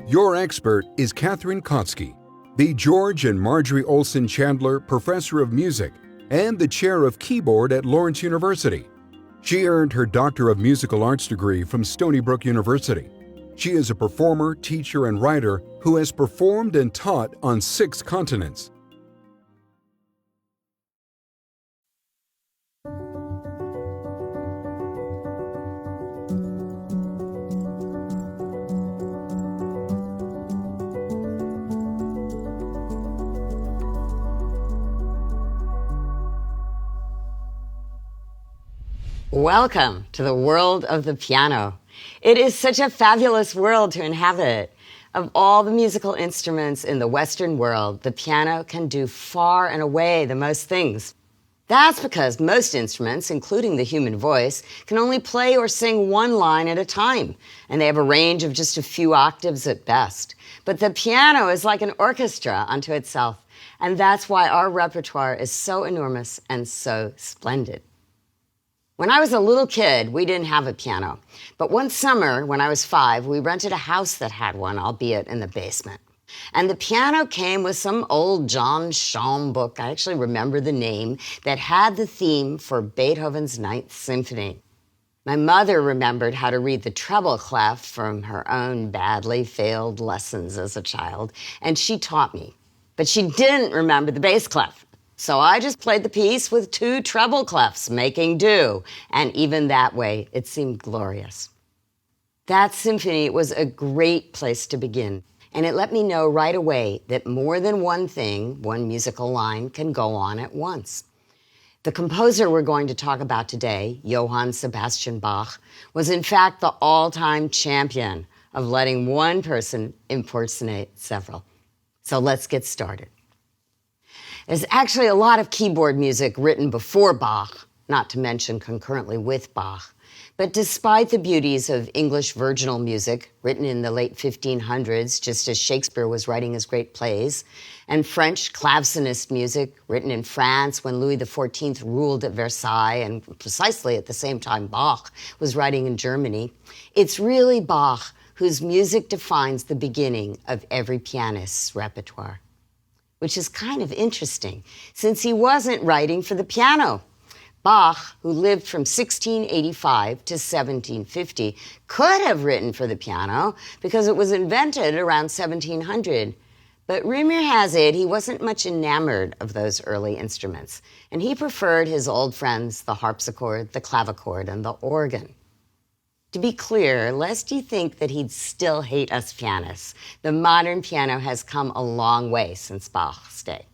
Your expert is Catherine Kotsky, the George and Marjorie Olson Chandler Professor of Music and the Chair of Keyboard at Lawrence University. She earned her Doctor of Musical Arts degree from Stony Brook University. She is a performer, teacher, and writer who has performed and taught on 6 continents. Welcome to the world of the piano. It is such a fabulous world to inhabit. Of all the musical instruments in the Western world, the piano can do far and away the most things. That's because most instruments, including the human voice, can only play or sing one line at a time, and they have a range of just a few octaves at best. But the piano is like an orchestra unto itself, and that's why our repertoire is so enormous and so splendid. When I was a little kid, we didn't have a piano. But one summer, when I was 5, we rented a house that had one, albeit in the basement. And the piano came with some old John Schaum book, I actually remember the name, that had the theme for Beethoven's Ninth Symphony. My mother remembered how to read the treble clef from her own badly failed lessons as a child, and she taught me. But she didn't remember the bass clef. So I just played the piece with 2 treble clefs, making do, and even that way, it seemed glorious. That symphony was a great place to begin, and it let me know right away that more than one thing, one musical line, can go on at once. The composer we're going to talk about today, Johann Sebastian Bach, was in fact the all-time champion of letting one person impersonate several. So let's get started. There's actually a lot of keyboard music written before Bach, not to mention concurrently with Bach. But despite the beauties of English virginal music, written in the late 1500s, just as Shakespeare was writing his great plays, and French clavecinist music, written in France when Louis XIV ruled at Versailles, and precisely at the same time Bach was writing in Germany, it's really Bach whose music defines the beginning of every pianist's repertoire. Which is kind of interesting, since he wasn't writing for the piano. Bach, who lived from 1685 to 1750, could have written for the piano because it was invented around 1700. But rumor has it he wasn't much enamored of those early instruments, and he preferred his old friends, the harpsichord, the clavichord, and the organ. To be clear, lest you think that he'd still hate us pianists, the modern piano has come a long way since Bach's day.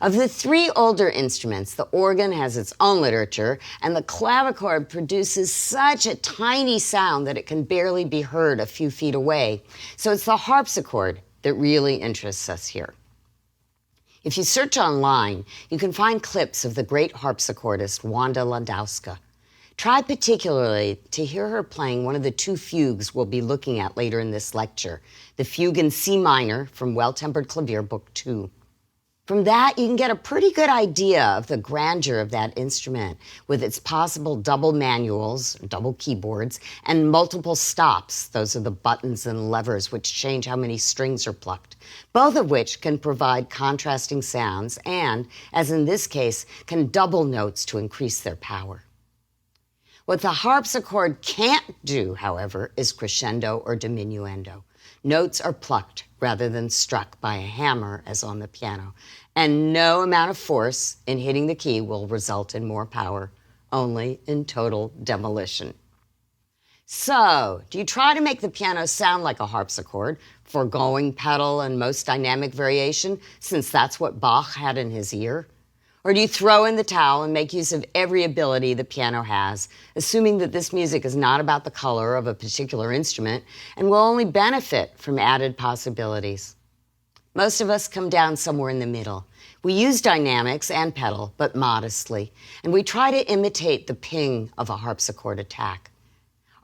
Of the 3 older instruments, the organ has its own literature, and the clavichord produces such a tiny sound that it can barely be heard a few feet away. So it's the harpsichord that really interests us here. If you search online, you can find clips of the great harpsichordist Wanda Landowska. Try particularly to hear her playing one of the 2 fugues we'll be looking at later in this lecture, the fugue in C minor from Well-Tempered Clavier, Book 2. From that, you can get a pretty good idea of the grandeur of that instrument with its possible double manuals, double keyboards, and multiple stops. Those are the buttons and levers which change how many strings are plucked, both of which can provide contrasting sounds and, as in this case, can double notes to increase their power. What the harpsichord can't do, however, is crescendo or diminuendo. Notes are plucked rather than struck by a hammer, as on the piano, and no amount of force in hitting the key will result in more power, only in total demolition. So, do you try to make the piano sound like a harpsichord, foregoing pedal and most dynamic variation, since that's what Bach had in his ear? Or do you throw in the towel and make use of every ability the piano has, assuming that this music is not about the color of a particular instrument and will only benefit from added possibilities? Most of us come down somewhere in the middle. We use dynamics and pedal, but modestly, and we try to imitate the ping of a harpsichord attack.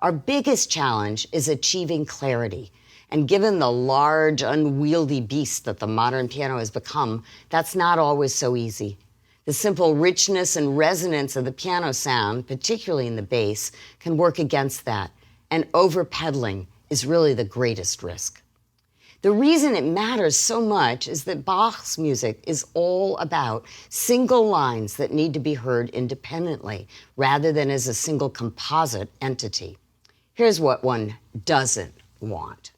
Our biggest challenge is achieving clarity, and given the large, unwieldy beast that the modern piano has become, that's not always so easy. The simple richness and resonance of the piano sound, particularly in the bass, can work against that, and over-pedaling is really the greatest risk. The reason it matters so much is that Bach's music is all about single lines that need to be heard independently rather than as a single composite entity. Here's what one doesn't want.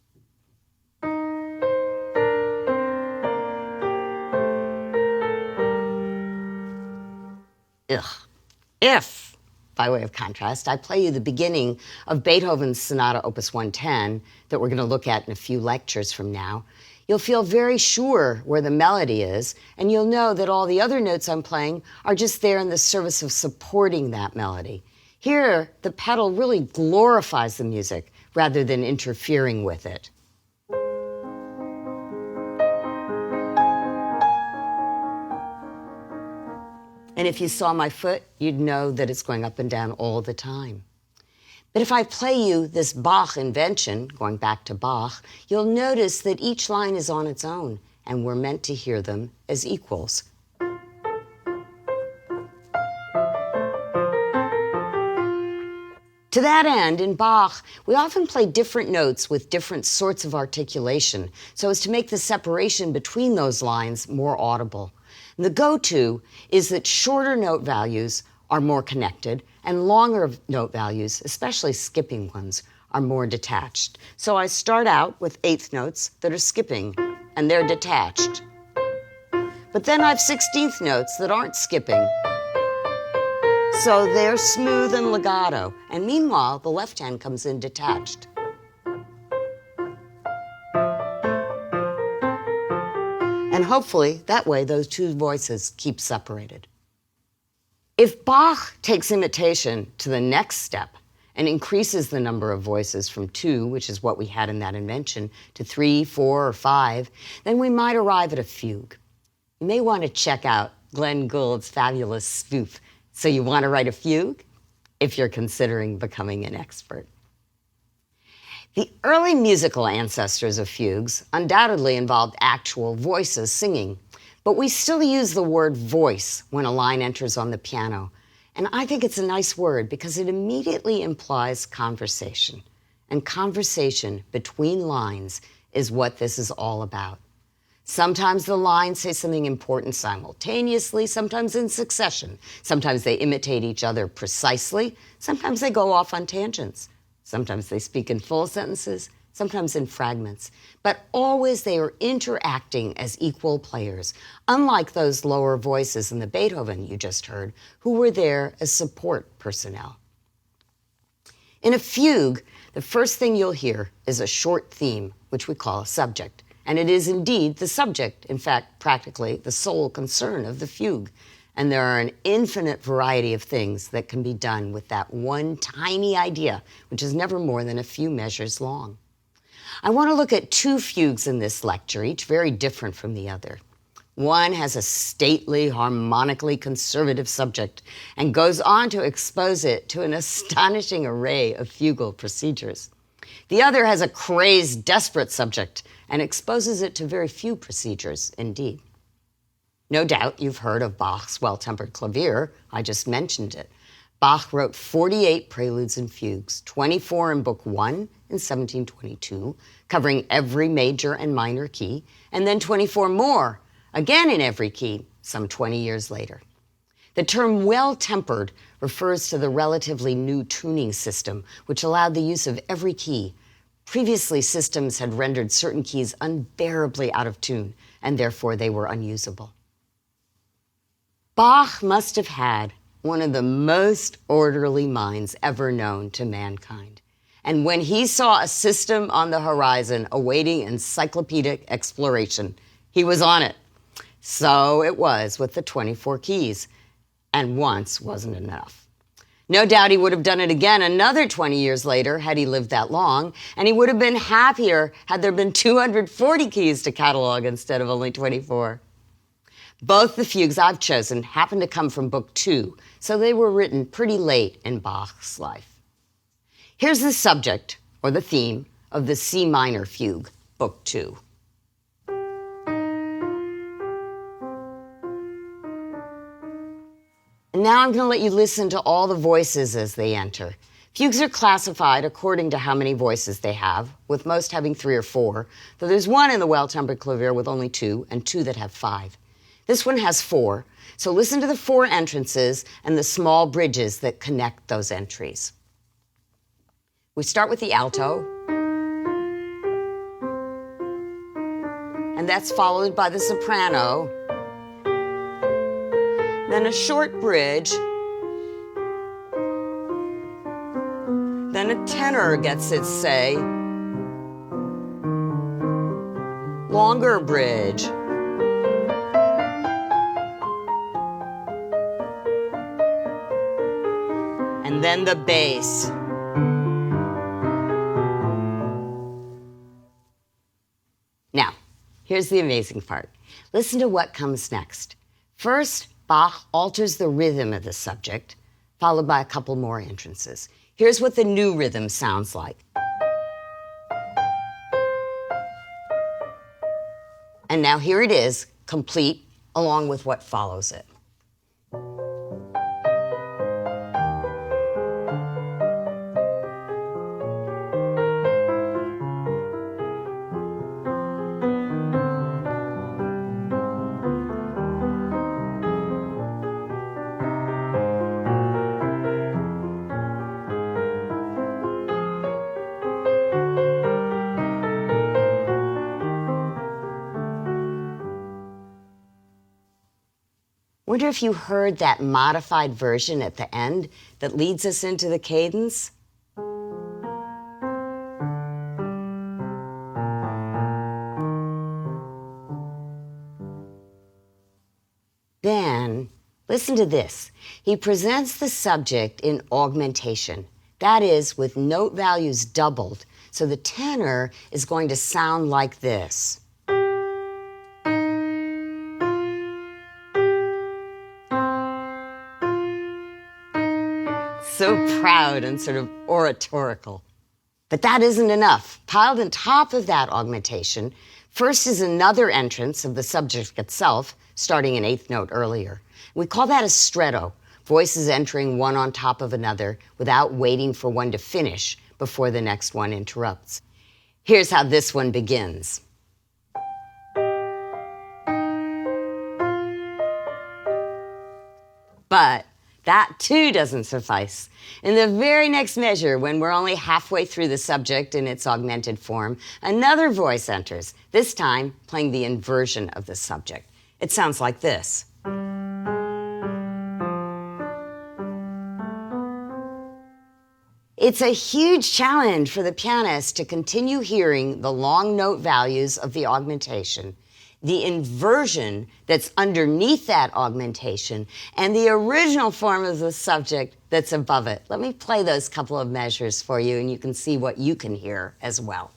If, by way of contrast, I play you the beginning of Beethoven's Sonata Opus 110 that we're going to look at in a few lectures from now, you'll feel very sure where the melody is, and you'll know that all the other notes I'm playing are just there in the service of supporting that melody. Here, the pedal really glorifies the music rather than interfering with it. And if you saw my foot, you'd know that it's going up and down all the time. But if I play you this Bach invention, going back to Bach, you'll notice that each line is on its own, and we're meant to hear them as equals. To that end, in Bach, we often play different notes with different sorts of articulation, so as to make the separation between those lines more audible. And the go-to is that shorter note values are more connected, and longer note values, especially skipping ones, are more detached. So I start out with eighth notes that are skipping, and they're detached. But then I have 16th notes that aren't skipping, so they're smooth and legato. And meanwhile, the left hand comes in detached. And hopefully, that way, those two voices keep separated. If Bach takes imitation to the next step and increases the number of voices from 2, which is what we had in that invention, to 3, 4, or 5, then we might arrive at a fugue. You may want to check out Glenn Gould's fabulous spoof, So You Want to Write a Fugue? If you're considering becoming an expert. The early musical ancestors of fugues undoubtedly involved actual voices singing, but we still use the word voice when a line enters on the piano. And I think it's a nice word because it immediately implies conversation. And conversation between lines is what this is all about. Sometimes the lines say something important simultaneously, sometimes in succession. Sometimes they imitate each other precisely. Sometimes they go off on tangents. Sometimes they speak in full sentences, sometimes in fragments. But always they are interacting as equal players, unlike those lower voices in the Beethoven you just heard, who were there as support personnel. In a fugue, the first thing you'll hear is a short theme, which we call a subject. And it is indeed the subject, in fact, practically the sole concern of the fugue. And there are an infinite variety of things that can be done with that one tiny idea, which is never more than a few measures long. I want to look at 2 fugues in this lecture, each very different from the other. One has a stately, harmonically conservative subject and goes on to expose it to an astonishing array of fugal procedures. The other has a crazed, desperate subject and exposes it to very few procedures indeed. No doubt you've heard of Bach's Well-Tempered Clavier. I just mentioned it. Bach wrote 48 preludes and fugues, 24 in Book 1 in 1722, covering every major and minor key, and then 24 more, again in every key, some 20 years later. The term well-tempered refers to the relatively new tuning system, which allowed the use of every key. Previously, systems had rendered certain keys unbearably out of tune, and therefore they were unusable. Bach must have had one of the most orderly minds ever known to mankind. And when he saw a system on the horizon awaiting encyclopedic exploration, he was on it. So it was with the 24 keys. And once wasn't enough. No doubt he would have done it again another 20 years later had he lived that long, and he would have been happier had there been 240 keys to catalog instead of only 24. Both the fugues I've chosen happen to come from Book 2, so they were written pretty late in Bach's life. Here's the subject, or the theme, of the C minor fugue, Book 2. And now I'm going to let you listen to all the voices as they enter. Fugues are classified according to how many voices they have, with most having 3 or 4, though there's one in the well-tempered clavier with only 2 and 2 that have 5. This one has 4, so listen to the 4 entrances and the small bridges that connect those entries. We start with the alto, and that's followed by the soprano, then a short bridge, then a tenor gets its say, longer bridge, and then the bass. Now, here's the amazing part. Listen to what comes next. First, Bach alters the rhythm of the subject, followed by a couple more entrances. Here's what the new rhythm sounds like. And now here it is, complete, along with what follows it. Wonder if you heard that modified version at the end that leads us into the cadence? Then, listen to this. He presents the subject in augmentation. That is, with note values doubled. So the tenor is going to sound like this. So proud and sort of oratorical. But that isn't enough. Piled on top of that augmentation, first is another entrance of the subject itself, starting an 8th note earlier. We call that a stretto, voices entering one on top of another without waiting for one to finish before the next one interrupts. Here's how this one begins. But that too doesn't suffice. In the very next measure, when we're only halfway through the subject in its augmented form, another voice enters, this time playing the inversion of the subject. It sounds like this. It's a huge challenge for the pianist to continue hearing the long note values of the augmentation, the inversion that's underneath that augmentation, and the original form of the subject that's above it. Let me play those couple of measures for you, and you can see what you can hear as well.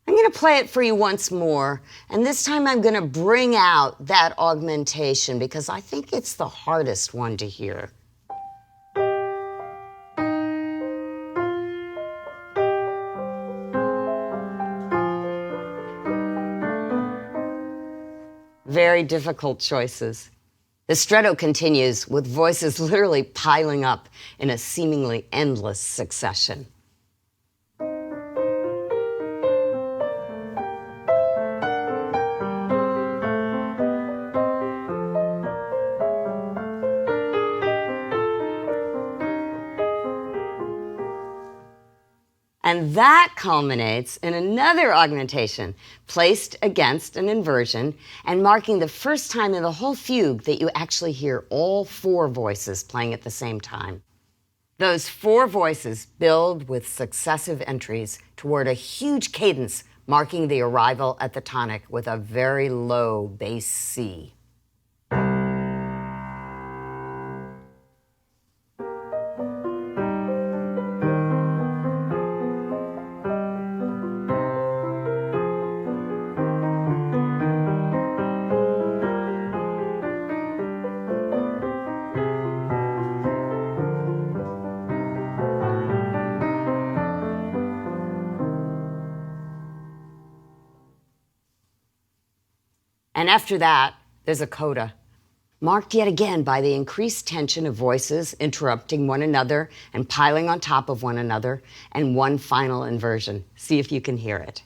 I'm going to play it for you once more, and this time I'm going to bring out that augmentation because I think it's the hardest one to hear. Very difficult choices. The stretto continues with voices literally piling up in a seemingly endless succession. And that culminates in another augmentation, placed against an inversion and marking the first time in the whole fugue that you actually hear all 4 voices playing at the same time. Those 4 voices build with successive entries toward a huge cadence, marking the arrival at the tonic with a very low bass C. And after that, there's a coda, marked yet again by the increased tension of voices interrupting one another and piling on top of one another, and one final inversion. See if you can hear it.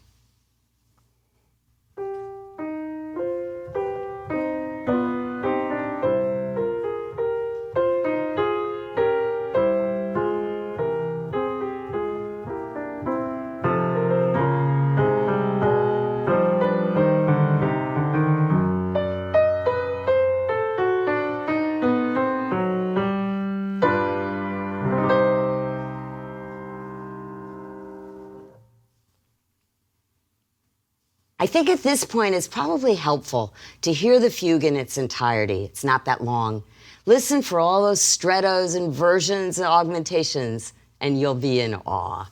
I think at this point it's probably helpful to hear the fugue in its entirety. It's not that long. Listen for all those strettos, inversions, and augmentations, and you'll be in awe.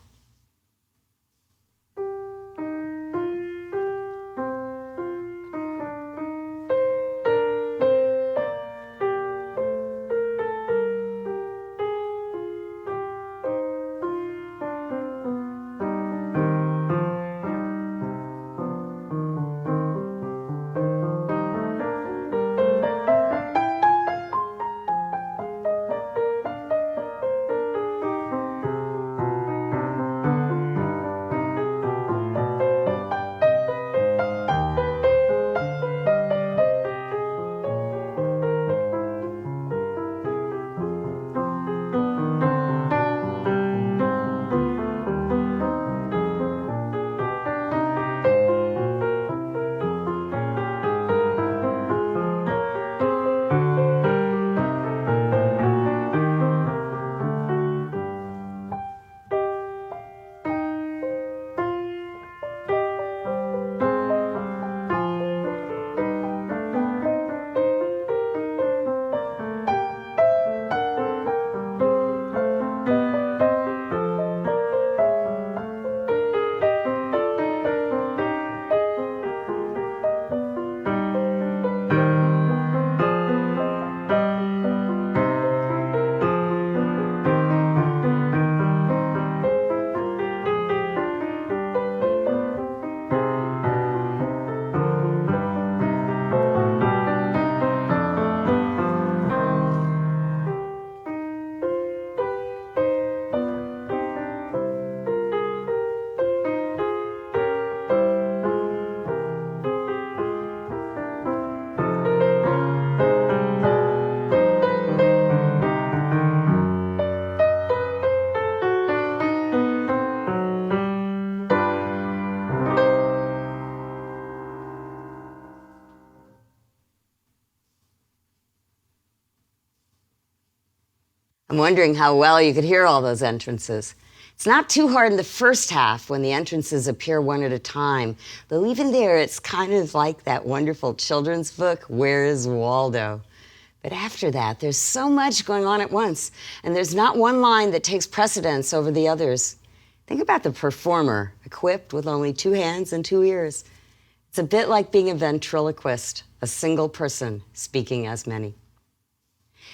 I'm wondering how well you could hear all those entrances. It's not too hard in the first half when the entrances appear one at a time, though even there it's kind of like that wonderful children's book, Where is Waldo? But after that, there's so much going on at once, and there's not one line that takes precedence over the others. Think about the performer, equipped with only 2 hands and 2 ears. It's a bit like being a ventriloquist, a single person speaking as many.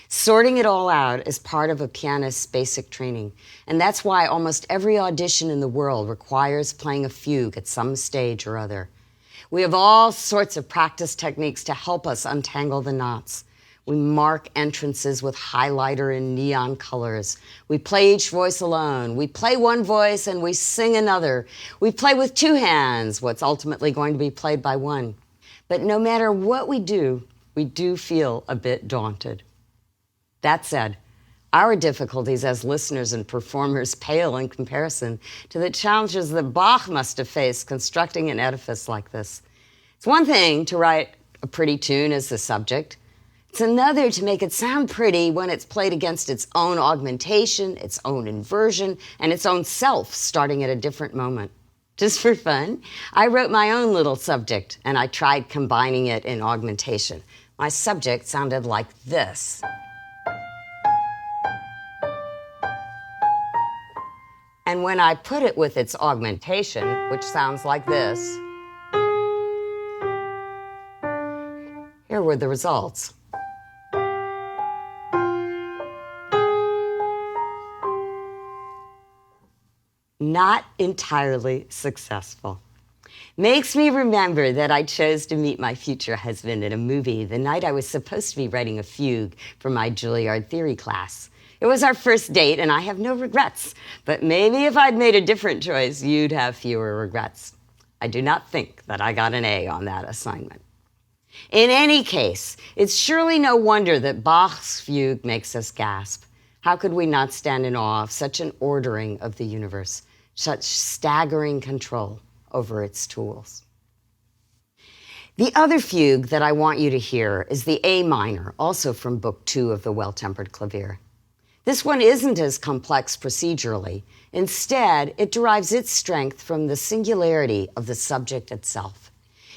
Sorting it all out is part of a pianist's basic training, and that's why almost every audition in the world requires playing a fugue at some stage or other. We have all sorts of practice techniques to help us untangle the knots. We mark entrances with highlighter in neon colors. We play each voice alone. We play one voice and we sing another. We play with 2 hands, what's ultimately going to be played by one. But no matter what we do feel a bit daunted. That said, our difficulties as listeners and performers pale in comparison to the challenges that Bach must have faced constructing an edifice like this. It's one thing to write a pretty tune as the subject. It's another to make it sound pretty when it's played against its own augmentation, its own inversion, and its own self starting at a different moment. Just for fun, I wrote my own little subject, and I tried combining it in augmentation. My subject sounded like this. And when I put it with its augmentation, which sounds like this, here were the results. Not entirely successful. Makes me remember that I chose to meet my future husband in a movie the night I was supposed to be writing a fugue for my Juilliard theory class. It was our first date, and I have no regrets. But maybe if I'd made a different choice, you'd have fewer regrets. I do not think that I got an A on that assignment. In any case, it's surely no wonder that Bach's fugue makes us gasp. How could we not stand in awe of such an ordering of the universe, such staggering control over its tools? The other fugue that I want you to hear is the A minor, also from Book 2 of the Well-Tempered Clavier. This one isn't as complex procedurally. Instead, it derives its strength from the singularity of the subject itself.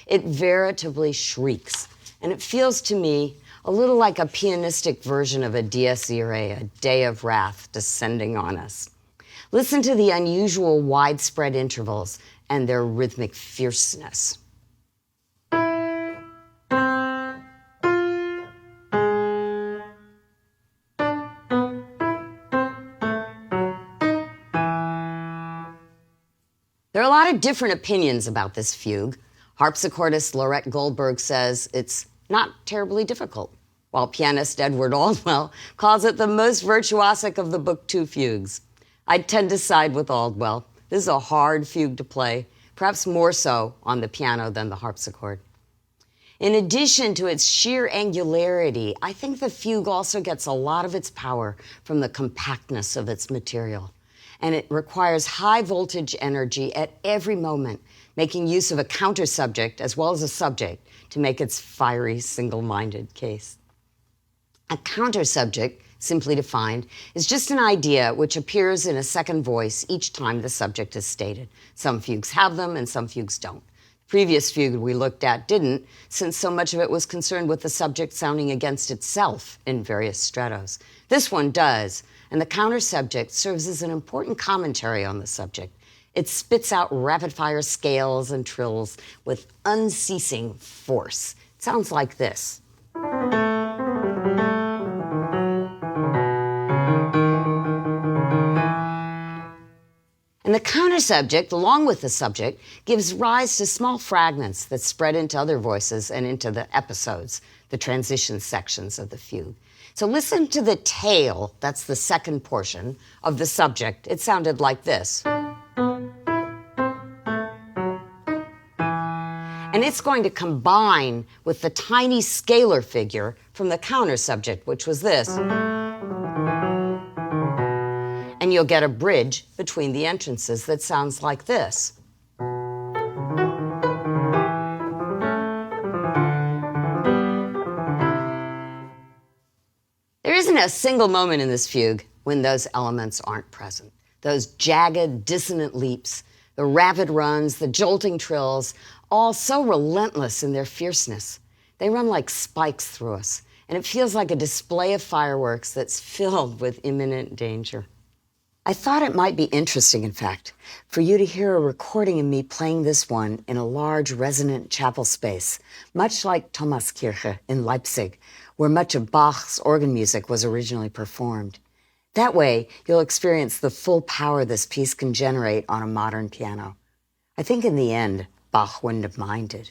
It veritably shrieks, and it feels to me a little like a pianistic version of a Dies Irae, a day of wrath descending on us. Listen to the unusual widespread intervals and their rhythmic fierceness. There are a lot of different opinions about this fugue. Harpsichordist Laurette Goldberg says it's not terribly difficult, while pianist Edward Aldwell calls it the most virtuosic of the Book 2 fugues. I tend to side with Aldwell. This is a hard fugue to play, perhaps more so on the piano than the harpsichord. In addition to its sheer angularity, I think the fugue also gets a lot of its power from the compactness of its material. And it requires high voltage energy at every moment, making use of a counter subject as well as a subject to make its fiery, single-minded case. A counter subject, simply defined, is just an idea which appears in a second voice each time the subject is stated. Some fugues have them and some fugues don't. The previous fugue we looked at didn't, since so much of it was concerned with the subject sounding against itself in various stratos. This one does, and the counter subject serves as an important commentary on the subject. It spits out rapid-fire scales and trills with unceasing force. It sounds like this. And the counter subject, along with the subject, gives rise to small fragments that spread into other voices and into the episodes, the transition sections of the fugue. So listen to the tail, that's the second portion, of the subject. It sounded like this. And it's going to combine with the tiny scalar figure from the counter subject, which was this. And you'll get a bridge between the entrances that sounds like this. There isn't a single moment in this fugue when those elements aren't present. Those jagged, dissonant leaps, the rapid runs, the jolting trills, all so relentless in their fierceness. They run like spikes through us, and it feels like a display of fireworks that's filled with imminent danger. I thought it might be interesting, in fact, for you to hear a recording of me playing this one in a large resonant chapel space, much like Thomaskirche in Leipzig, where much of Bach's organ music was originally performed. That way, you'll experience the full power this piece can generate on a modern piano. I think in the end, Bach wouldn't have minded.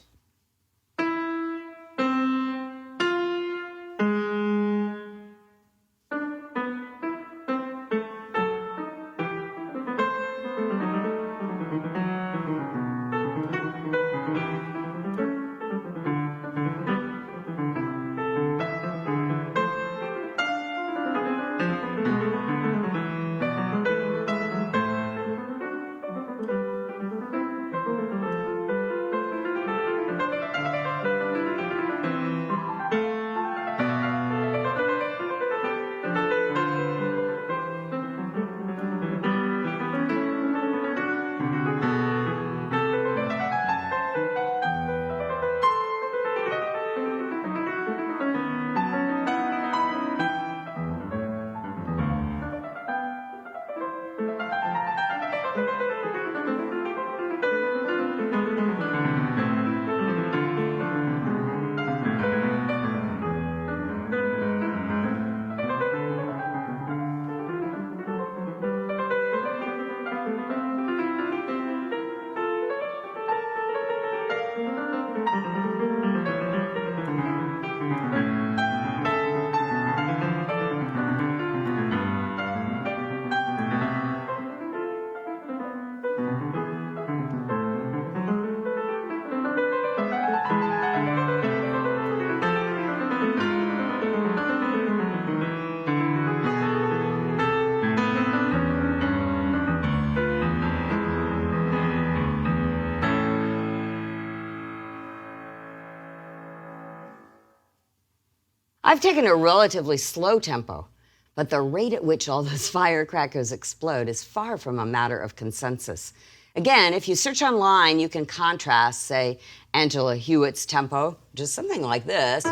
I've taken a relatively slow tempo, but the rate at which all those firecrackers explode is far from a matter of consensus. Again, if you search online, you can contrast, say, Angela Hewitt's tempo, just something like this,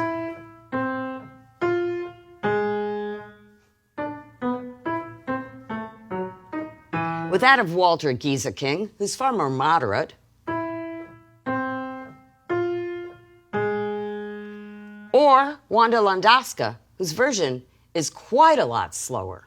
with that of Walter Gieseking, who's far more moderate, or Wanda Landowska, whose version is quite a lot slower.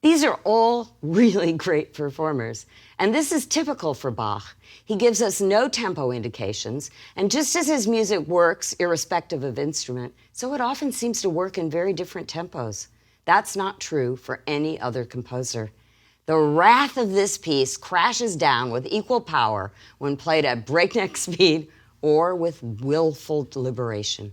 These are all really great performers, and this is typical for Bach. He gives us no tempo indications, and just as his music works irrespective of instrument, so it often seems to work in very different tempos. That's not true for any other composer. The wrath of this piece crashes down with equal power when played at breakneck speed or with willful deliberation.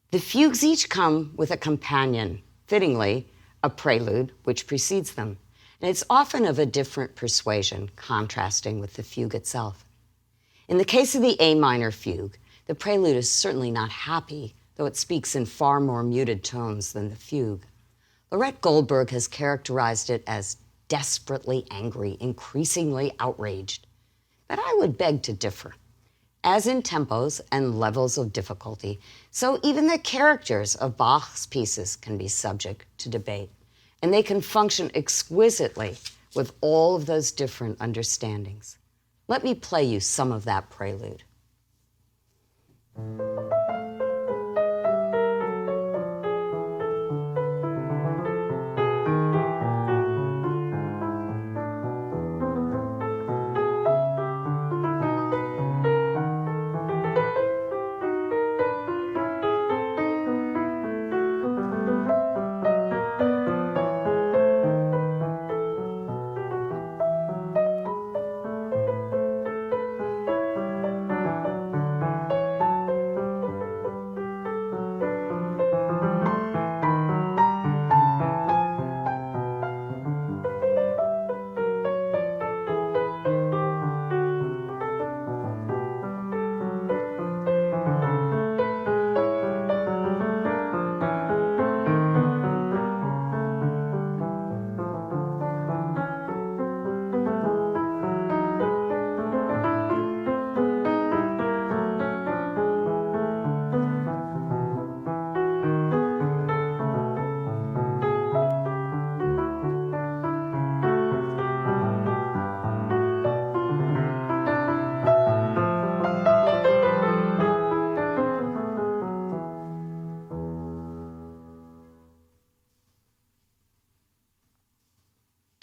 The fugues each come with a companion, fittingly, a prelude which precedes them. And it's often of a different persuasion, contrasting with the fugue itself. In the case of the A minor fugue, the prelude is certainly not happy, though it speaks in far more muted tones than the fugue. Laurette Goldberg has characterized it as desperately angry, increasingly outraged. But I would beg to differ. As in tempos and levels of difficulty, so even the characters of Bach's pieces can be subject to debate, and they can function exquisitely with all of those different understandings. Let me play you some of that prelude.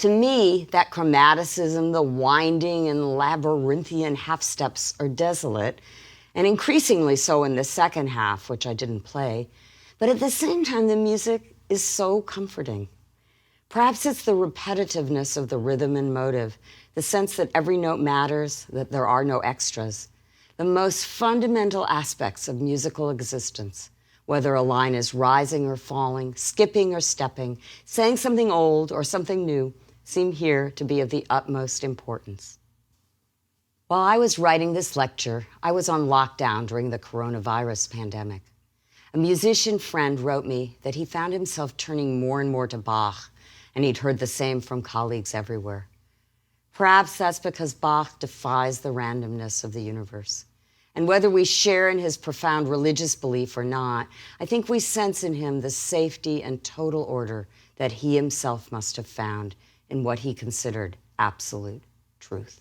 To me, that chromaticism, the winding and labyrinthian half steps are desolate, and increasingly so in the second half, which I didn't play. But at the same time, the music is so comforting. Perhaps it's the repetitiveness of the rhythm and motive, the sense that every note matters, that there are no extras, the most fundamental aspects of musical existence. Whether a line is rising or falling, skipping or stepping, saying something old or something new, seem here to be of the utmost importance. While I was writing this lecture, I was on lockdown during the coronavirus pandemic. A musician friend wrote me that he found himself turning more and more to Bach, and he'd heard the same from colleagues everywhere. Perhaps that's because Bach defies the randomness of the universe. And whether we share in his profound religious belief or not, I think we sense in him the safety and total order that he himself must have found in what he considered absolute truth.